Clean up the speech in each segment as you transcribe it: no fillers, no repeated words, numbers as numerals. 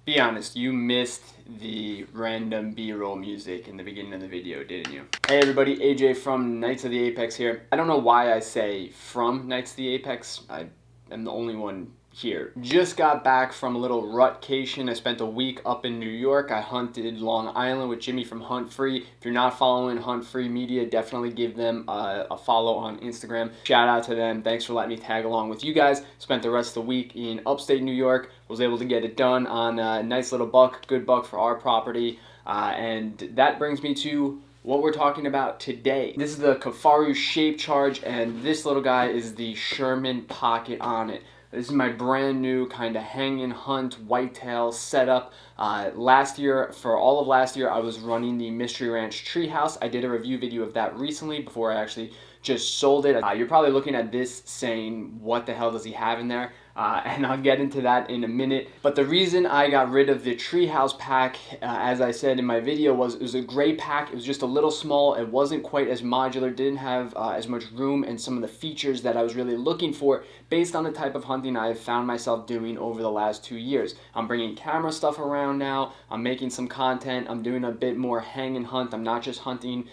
Be honest, you missed the random B-roll music in the beginning of the video, didn't you? Hey everybody, AJ from Knights of the Apex here. I don't know why I say from Knights of the Apex. I am the only one here. Just got back from a little rutcation. I spent a week up in New York. I hunted Long Island with Jimmy from Hunt Free. If you're not following Hunt Free Media, definitely give them a follow on Instagram. Shout out to them. Thanks for letting me tag along with you guys. Spent the rest of the week in upstate New York. Was able to get it done on a nice little buck, good buck for our property. And that brings me to what we're talking about today. This is the Kifaru Shape Charge, and this little guy is the Sherman pocket on it. This is my brand new kind of hang and hunt whitetail setup. Last year, for all of last year, I was running the Mystery Ranch Treehouse. I did a review video of that recently before I actually just sold it. You're probably looking at this saying, what the hell does he have in there? And I'll get into that in a minute. But the reason I got rid of the Treehouse pack, as I said in my video, was it was a great pack. It was just a little small. It wasn't quite as modular, didn't have as much room and some of the features that I was really looking for based on the type of hunting I have found myself doing over the last 2 years. I'm bringing camera stuff around now. I'm making some content. I'm doing a bit more hang and hunt. I'm not just hunting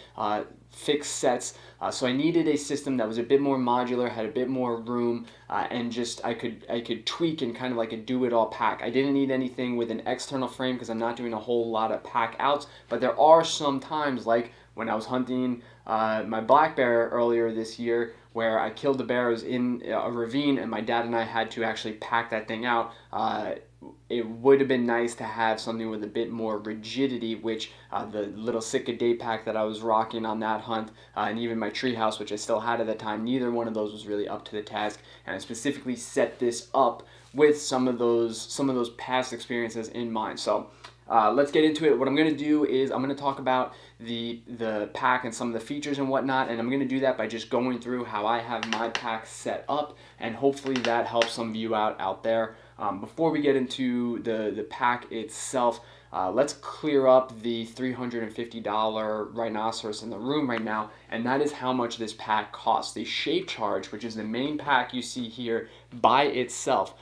fixed sets. So I needed a system that was a bit more modular, had a bit more room, and just I could tweak and kind of like a do-it-all pack. I didn't need anything with an external frame because I'm not doing a whole lot of pack outs, but there are some times, like when I was hunting my black bear earlier this year, where I killed the bear. It was in a ravine, and my dad and I had to actually pack that thing out. It would have been nice to have something with a bit more rigidity, which the little Sitka day pack that I was rocking on that hunt, and even my treehouse, which I still had at the time, neither one of those was really up to the task. And I specifically set this up with some of those past experiences in mind. So let's get into it. What I'm going to do is I'm going to talk about the pack and some of the features and whatnot, and I'm going to do that by just going through how I have my pack set up, and hopefully that helps some of you out there. Before we get into the pack itself, let's clear up the $350 rhinoceros in the room right now, and that is how much this pack costs. The Shape Charge, which is the main pack you see here by itself,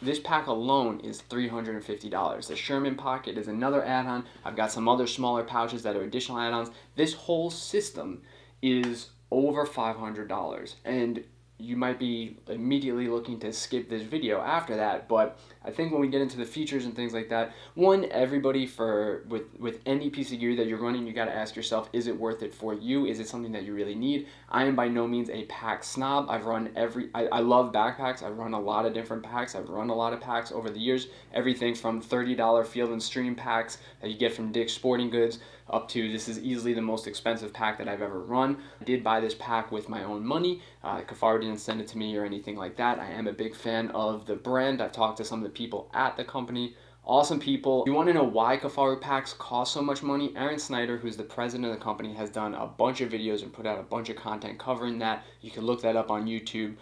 this pack alone is $350. The Sherman pocket is another add-on. I've got some other smaller pouches that are additional add-ons. This whole system is over $500, and you might be immediately looking to skip this video after that, but I think when we get into the features and things like that, one, everybody with any piece of gear that you're running, you got to ask yourself, is it worth it for you? Is it something that you really need? I am by no means a pack snob. I've run I love backpacks. I've run a lot of different packs. I've run a lot of packs over the years, everything from $30 Field and Stream packs that you get from Dick's Sporting Goods up to this is easily the most expensive pack that I've ever run. I did buy this pack with my own money. Kifaru didn't send it to me or anything like that. I am a big fan of the brand. I've talked to some of the people at the company. Awesome people. If you want to know why Kifaru packs cost so much money, Aaron Snyder, who's the president of the company, has done a bunch of videos and put out a bunch of content covering that. You can look that up on YouTube.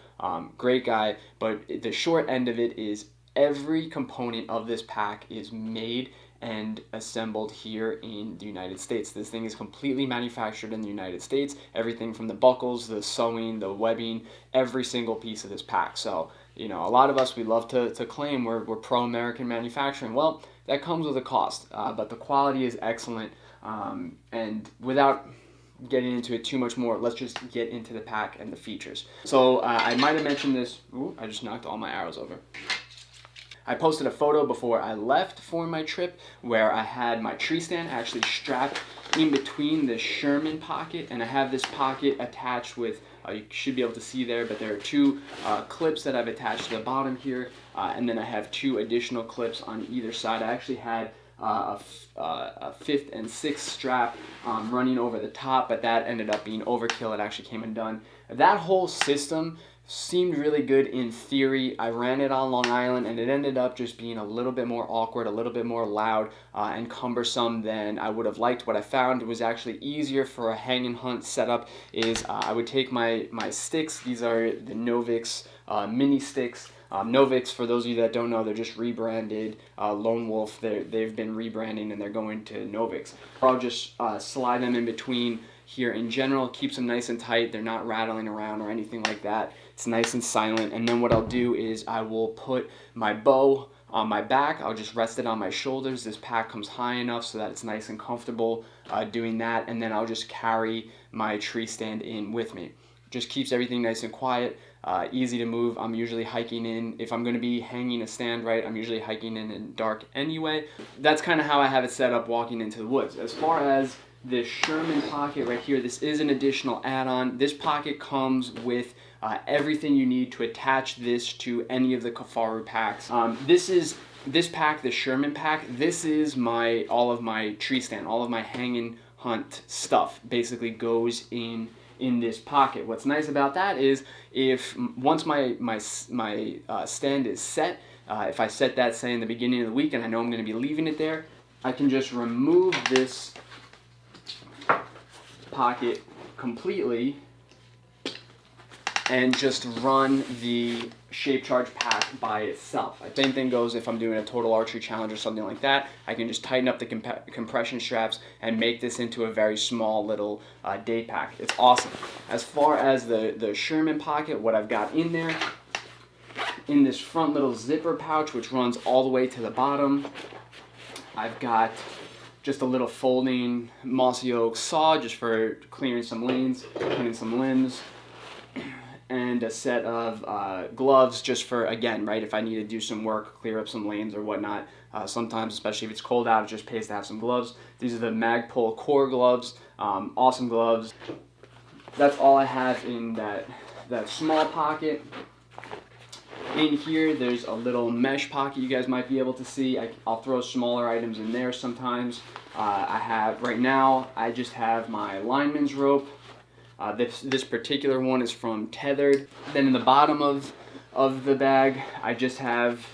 Great guy. But the short end of it is every component of this pack is made and assembled here in the United States. This thing is completely manufactured in the United States. Everything from the buckles, the sewing, the webbing, every single piece of this pack. So, you know, a lot of us, we love to claim we're pro-American manufacturing. Well, that comes with a cost, but the quality is excellent. And without getting into it too much more, let's just get into the pack and the features. So I might have mentioned this. Ooh, I just knocked all my arrows over. I posted a photo before I left for my trip where I had my tree stand actually strapped in between the Sherman pocket, and I have this pocket attached with, you should be able to see there, but there are two clips that I've attached to the bottom here, and then I have two additional clips on either side. I actually had a fifth and sixth strap running over the top, but that ended up being overkill. It actually came undone. That whole system seemed really good in theory. I ran it on Long Island, and it ended up just being a little bit more awkward, a little bit more loud and cumbersome than I would have liked. What I found was actually easier for a hang and hunt setup is I would take my sticks. These are the Novix mini sticks. Novix, for those of you that don't know, they're just rebranded. Lone Wolf, they've been rebranding and they're going to Novix. I'll just slide them in between here in general, keeps them nice and tight. They're not rattling around or anything like that. It's nice and silent. And then what I'll do is I will put my bow on my back. I'll just rest it on my shoulders. This pack comes high enough so that it's nice and comfortable doing that, and then I'll just carry my tree stand in with me. Just keeps everything nice and quiet, easy to move. I'm usually hiking in, if I'm going to be hanging a stand right, I'm usually hiking in dark anyway. That's kind of how I have it set up walking into the woods. As far as this Sherman pocket right here, this is an additional add-on. This pocket comes with everything you need to attach this to any of the Kifaru packs. This pack, the Sherman pack, this is all of my tree stand, all of my hanging hunt stuff basically goes in this pocket. What's nice about that is once my stand is set, if I set that, say, in the beginning of the week and I know I'm going to be leaving it there, I can just remove this pocket completely and just run the Shape Charge pack by itself. Same thing goes if I'm doing a total archery challenge or something like that. I can just tighten up the compression straps and make this into a very small little day pack. It's awesome. As far as the Sherman pocket, what I've got in there, in this front little zipper pouch, which runs all the way to the bottom, I've got just a little folding mossy oak saw just for clearing some lanes, clearing some limbs, and a set of gloves just for, again, right, if I need to do some work, clear up some lanes or whatnot. Sometimes, especially if it's cold out, it just pays to have some gloves. These are the Magpul Core gloves, awesome gloves. That's all I have in that small pocket. In here, there's a little mesh pocket you guys might be able to see. I'll throw smaller items in there sometimes. Right now, I just have my lineman's rope. This particular one is from Tethered. Then in the bottom of the bag, I just have,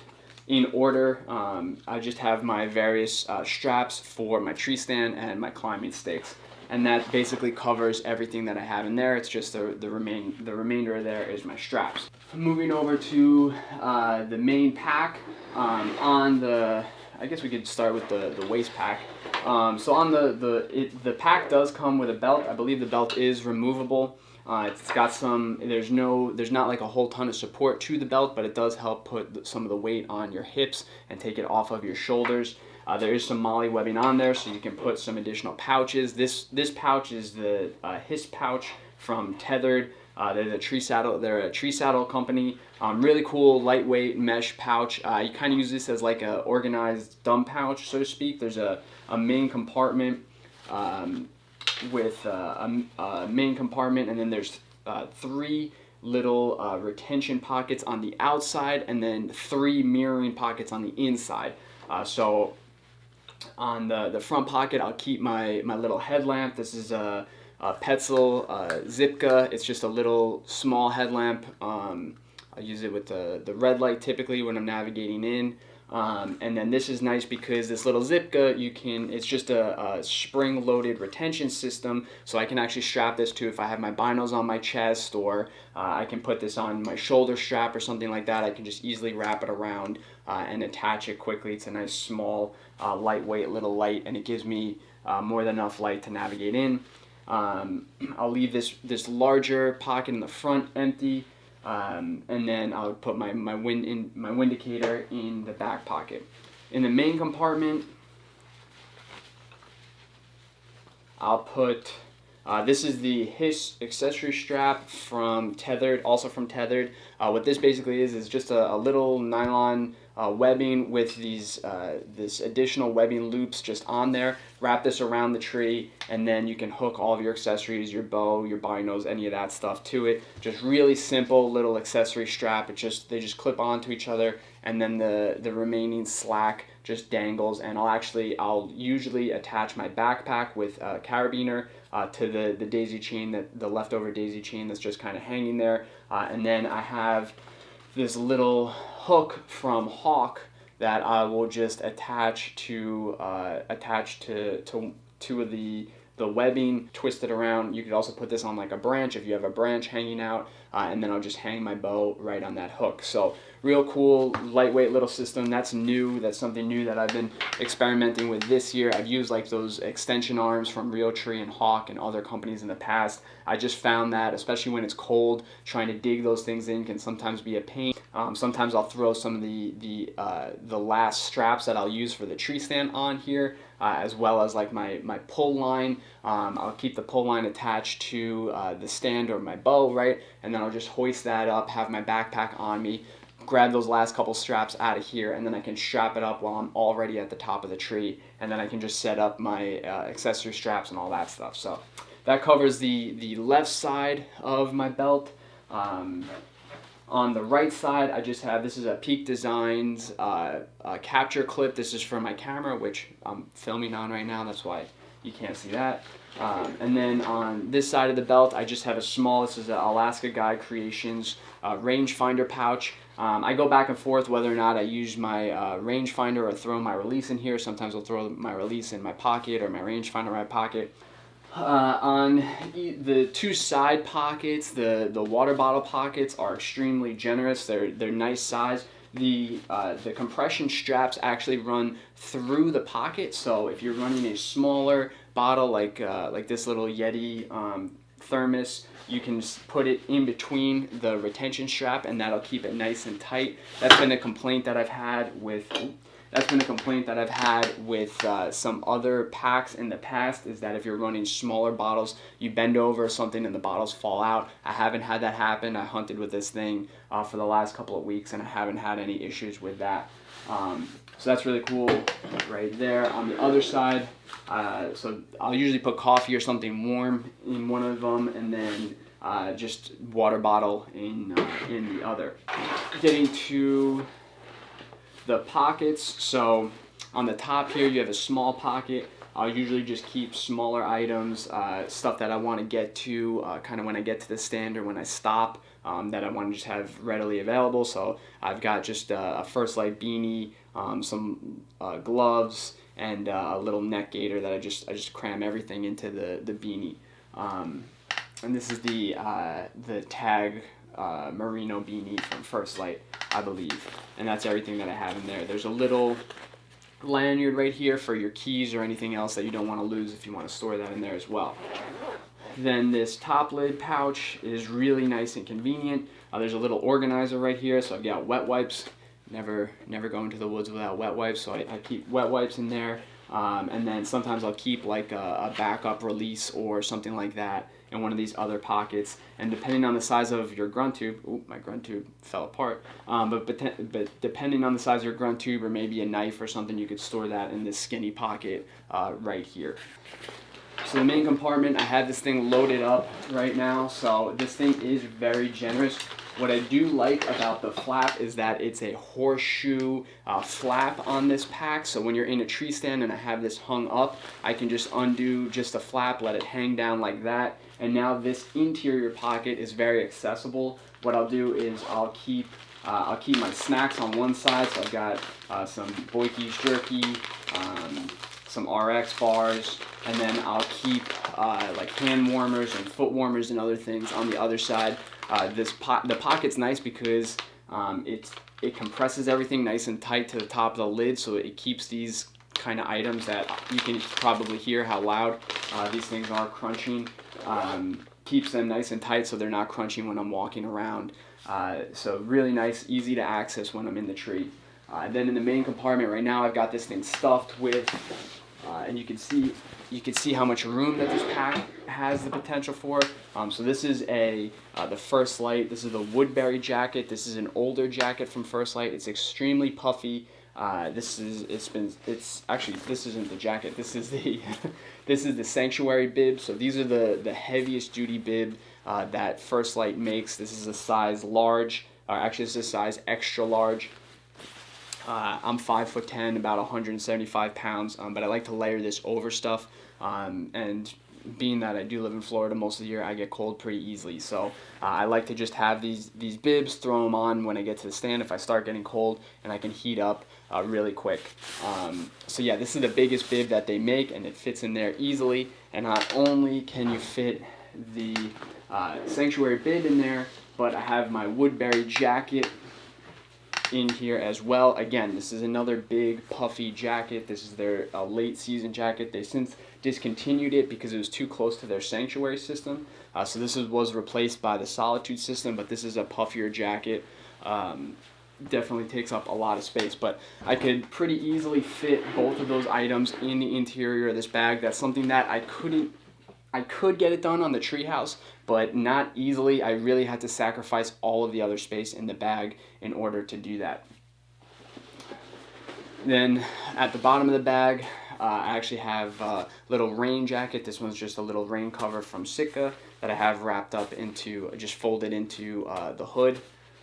in order, I just have my various straps for my tree stand and my climbing stakes. And that basically covers everything that I have in there. It's just the remainder of there is my straps. Moving over to the main pack, I guess we could start with the waist pack. So on the pack does come with a belt. I believe the belt is removable. It's got there's not like a whole ton of support to the belt, but it does help put some of the weight on your hips and take it off of your shoulders. There is some MOLLE webbing on there, so you can put some additional pouches. This pouch is the Hiss pouch from Tethered. They're a tree saddle company. Really cool, lightweight mesh pouch. You kind of use this as like a organized dumb pouch, so to speak. There's a main compartment with a main compartment, and then there's 3 little retention pockets on the outside, and then 3 mirroring pockets on the inside. So on the front pocket, I'll keep my little headlamp. This is a Petzl Zipka. It's just a little small headlamp. I use it with the red light typically when I'm navigating in. And then this is nice because this little Zipka, it's just a spring-loaded retention system, so I can actually strap this to if I have my binos on my chest, or I can put this on my shoulder strap or something like that. I can just easily wrap it around and attach it quickly. It's a nice small, lightweight little light, and it gives me more than enough light to navigate in. I'll leave this larger pocket in the front empty. And then I'll put my wind indicator in the back pocket. In the main compartment, I'll put this is the Hiss accessory strap from Tethered, also from Tethered. What this basically is just a little nylon webbing with this additional webbing loops just on there. Wrap this around the tree, and then you can hook all of your accessories, your bow, your binos, any of that stuff to it. Just really simple little accessory strap. They just clip onto each other, and then the remaining slack just dangles. And I'll usually attach my backpack with a carabiner to the daisy chain, the leftover daisy chain that's just kind of hanging there. And then I have this little hook from Hawk that I will just attach to two of the webbing, twist it around. You could also put this on like a branch if you have a branch hanging out. and then I'll just hang my bow right on that hook. So real cool, lightweight little system. That's new. That's something new that I've been experimenting with this year. I've used like those extension arms from Realtree and Hawk and other companies in the past. I just found that, especially when it's cold, trying to dig those things in can sometimes be a pain. Sometimes I'll throw some of the last straps that I'll use for the tree stand on here, as well as like my pull line. I'll keep the pull line attached to the stand or my bow, right? And then I'll just hoist that up, have my backpack on me, grab those last couple straps out of here, and then I can strap it up while I'm already at the top of the tree, and then I can just set up my accessory straps and all that stuff. So that covers the left side of my belt. On the right side, I just have, this is a Peak Designs capture clip. This is for my camera, which I'm filming on right now. That's why you can't see that. And then on this side of the belt, I just have a small, this is an Alaska Guide Creations rangefinder pouch. I go back and forth whether or not I use my rangefinder or throw my release in here. Sometimes I'll throw my release in my pocket or my rangefinder in my pocket. On the two side pockets, the water bottle pockets are extremely generous. They're nice size. The compression straps actually run through the pocket, so if you're running a smaller bottle like this little Yeti thermos, you can put it in between the retention strap, and that'll keep it nice and tight. That's been a complaint that I've had with some other packs in the past, is that if you're running smaller bottles, you bend over or something and the bottles fall out. I haven't had that happen. I hunted with this thing for the last couple of weeks, and I haven't had any issues with that. So that's really cool right there. On the other side, so I'll usually put coffee or something warm in one of them, and then just water bottle in the other. Getting to the pockets, so on the top here you have a small pocket. I'll usually just keep smaller items, stuff that I want to get to kind of when I get to the stand or when I stop, that I want to just have readily available. So I've got just a First Light beanie, some gloves, and a little neck gaiter that I just cram everything into the beanie. And this is the Tag merino beanie from First Light, I believe, and that's everything that I have in there. There's a little lanyard right here for your keys or anything else that you don't want to lose if you want to store that in there as well. Then this top lid pouch is really nice and convenient. There's a little organizer right here, so I've got wet wipes. Never go into the woods without wet wipes, so I keep wet wipes in there. And then sometimes I'll keep like a backup release or something like that in one of these other pockets, and depending on the size of your grunt tube, ooh, my grunt tube fell apart, but depending on the size of your grunt tube or maybe a knife or something, you could store that in this skinny pocket right here. So the main compartment, I have this thing loaded up right now, so this thing is very generous. What I do like about the flap is that it's a horseshoe flap on this pack, so when you're in a tree stand and I have this hung up, I can just undo just a flap, let it hang down like that, and now this interior pocket is very accessible. What I'll do is I'll keep my snacks on one side, so I've got some Boyke's jerky, some RX bars, and then I'll keep like hand warmers and foot warmers and other things on the other side. The pocket's nice because it compresses everything nice and tight to the top of the lid, so it keeps these kind of items that you can probably hear how loud these things are crunching. Keeps them nice and tight so they're not crunching when I'm walking around. So really nice, easy to access when I'm in the tree. Then in the main compartment right now, I've got this thing stuffed with, and you can see how much room that this pack has the potential for. So this is the First Light. This is the Woodbury jacket. This is an older jacket from First Light. It's extremely puffy. This isn't the jacket. This is the Sanctuary bib. So these are the heaviest duty bib that First Light makes. This is a size large, or actually this is a size extra large. I'm 5'10", about 175 pounds, but I like to layer this over stuff, and being that I do live in Florida most of the year, I get cold pretty easily, so I like to just have these bibs, throw them on when I get to the stand if I start getting cold, and I can heat up really quick. So yeah, this is the biggest bib that they make, and it fits in there easily, and not only can you fit the Sanctuary bib in there, but I have my Woodbury jacket in here as well. Again, this is another big puffy jacket. This is their late season jacket. They since discontinued it because it was too close to their sanctuary system. So this was replaced by the Solitude system, but this is a puffier jacket. Definitely takes up a lot of space, but I could pretty easily fit both of those items in the interior of this bag. That's something that I could get it done on the treehouse, but not easily. I really had to sacrifice all of the other space in the bag in order to do that. Then at the bottom of the bag, I actually have a little rain jacket. This one's just a little rain cover from Sitka that I have wrapped up into, just folded into the hood.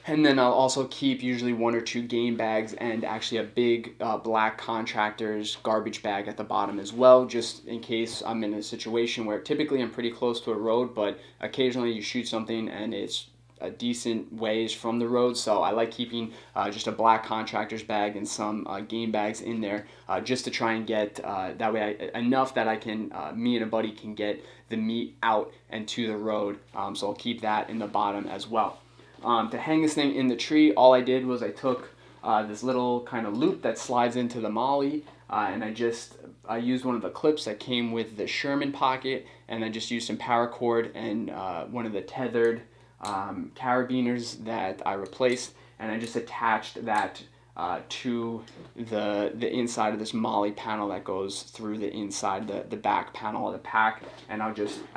And then I'll also keep usually 1 or 2 game bags and actually a big black contractor's garbage bag at the bottom as well, just in case I'm in a situation where typically I'm pretty close to a road, but occasionally you shoot something and it's a decent ways from the road. So I like keeping just a black contractor's bag and some game bags in there just to try and get that way enough that I can, me and a buddy can get the meat out and to the road. So I'll keep that in the bottom as well. To hang this thing in the tree, all I did was I took this little kind of loop that slides into the molly, and I used one of the clips that came with the Sherman pocket, and I just used some paracord and one of the tethered carabiners that I replaced, and I just attached that to the inside of this molly panel that goes through the inside, the back panel of the pack. And I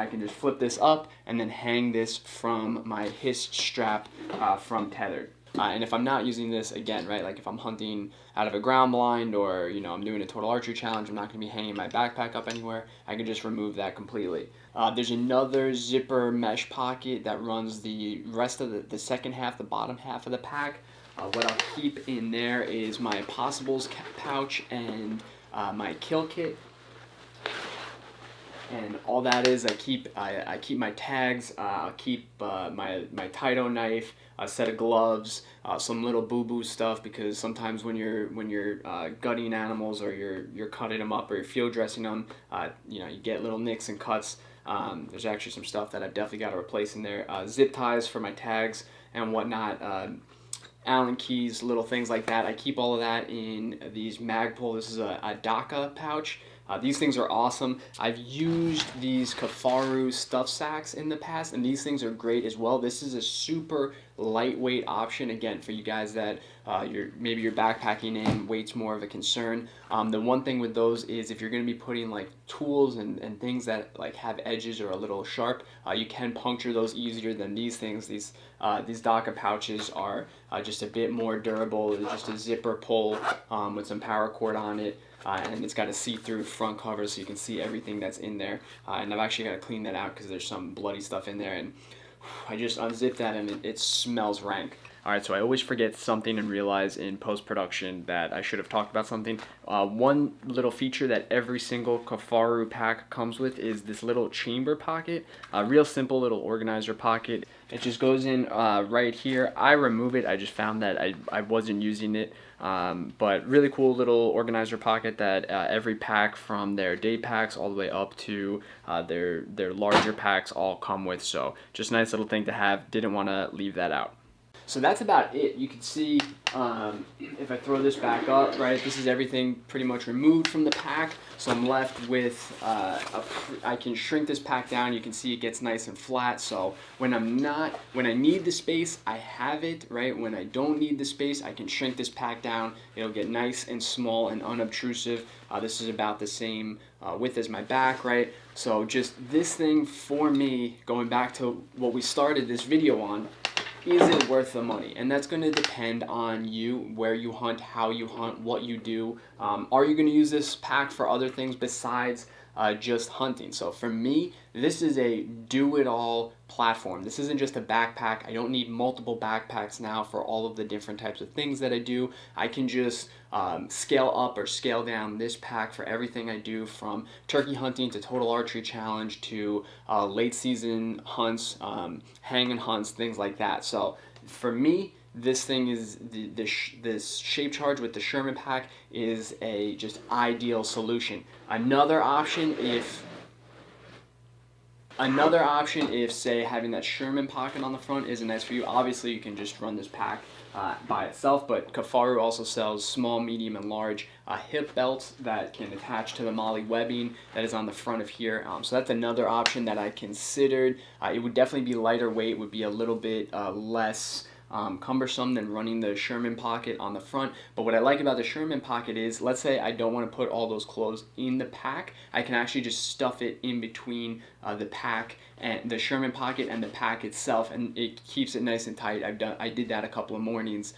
can just flip this up and then hang this from my hist strap from tethered. And if I'm not using this, again, right, like if I'm hunting out of a ground blind, or I'm doing a total archery challenge, I'm not going to be hanging my backpack up anywhere, I can just remove that completely. There's another zipper mesh pocket that runs the rest of the second half, the bottom half of the pack. What I'll keep in there is my possibles pouch and my kill kit. And all that is, I keep my tags, I'll keep my Taito knife, a set of gloves, some little boo-boo stuff, because sometimes when you're gutting animals, or you're cutting them up, or you're field dressing them, you get little nicks and cuts. There's actually some stuff that I've definitely got to replace in there. Zip ties for my tags and whatnot. Allen keys, little things like that. I keep all of that in these Magpul. This is a DACA pouch. These things are awesome. I've used these Kifaru stuff sacks in the past, and these things are great as well. This is a super lightweight option, again, for you guys that maybe you're backpacking in, weight's more of a concern. The one thing with those is if you're going to be putting like tools and things that like have edges or a little sharp, you can puncture those easier than these things. These DACA pouches are just a bit more durable. It's just a zipper pull with some paracord on it. And it's got a see-through front cover, so you can see everything that's in there. And I've actually got to clean that out because there's some bloody stuff in there. And I just unzipped that, and it smells rank. Alright, so I always forget something and realize in post-production that I should have talked about something. One little feature that every single Kifaru pack comes with is this little chamber pocket. A real simple little organizer pocket. It just goes in right here. I remove it. I just found that I wasn't using it. But really cool little organizer pocket that every pack, from their day packs all the way up to their larger packs, all come with. So just a nice little thing to have. Didn't want to leave that out. So that's about it. You can see if I throw this back up, right, this is everything pretty much removed from the pack. So I'm left with, I can shrink this pack down. You can see it gets nice and flat. So when I need the space, I have it, right? When I don't need the space, I can shrink this pack down. It'll get nice and small and unobtrusive. This is about the same width as my back, right? So just this thing for me, going back to what we started this video on, is it worth the money? And that's going to depend on you, where you hunt, how you hunt, what you do. Are you going to use this pack for other things besides just hunting? So for me, this is a do-it-all platform. This isn't just a backpack. I don't need multiple backpacks now for all of the different types of things that I do. I can just scale up or scale down this pack for everything I do, from turkey hunting to total archery challenge to late season hunts, hang and hunts, things like that. So for me, this thing is this shape charge with the Sherman pack is a just ideal solution. Another option, if Another option, if say having that Sherman pocket on the front isn't nice for you, obviously you can just run this pack by itself, but Kifaru also sells small, medium, and large hip belts that can attach to the MOLLE webbing that is on the front of here. So that's another option that I considered. It would definitely be lighter weight, would be a little bit less cumbersome than running the Sherman pocket on the front. But what I like about the Sherman pocket is, let's say I don't want to put all those clothes in the pack, I can actually just stuff it in between the pack and the Sherman pocket and the pack itself, and it keeps it nice and tight. I did that a couple of mornings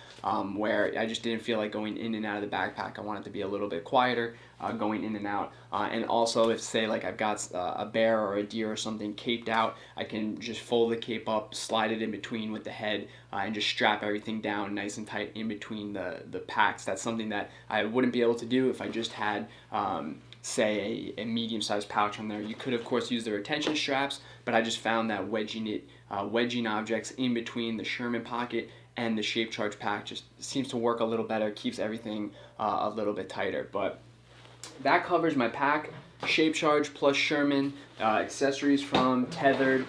where I just didn't feel like going in and out of the backpack. I wanted to be a little bit quieter going in and out. And also, if say like I've got a bear or a deer or something caped out, I can just fold the cape up, slide it in between with the head, and just strap everything down nice and tight in between the packs. That's something that I wouldn't be able to do if I just had say a medium-sized pouch on there. You could of course use the retention straps, but I just found that wedging objects in between the Sherman pocket and the Shape Charge pack just seems to work a little better, keeps everything a little bit tighter. But that covers my pack, Shape Charge plus Sherman, accessories from Tethered.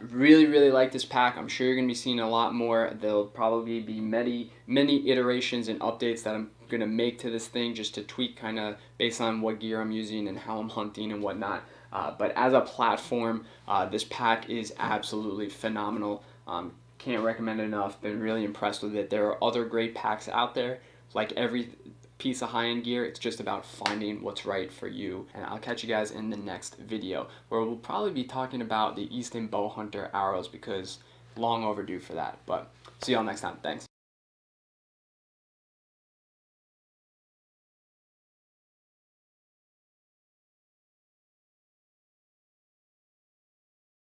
Really like this pack. I'm sure you're going to be seeing a lot more. There'll probably be many iterations and updates that I'm going to make to this thing just to tweak kind of based on what gear I'm using and how I'm hunting and whatnot. But as a platform, this pack is absolutely phenomenal. Can't recommend it enough. Been really impressed with it. There are other great packs out there. Like every piece of high-end gear, it's just about finding what's right for you. And I'll catch you guys in the next video, where we'll probably be talking about the Easton Bow Hunter arrows, because long overdue for that. But see y'all next time. Thanks.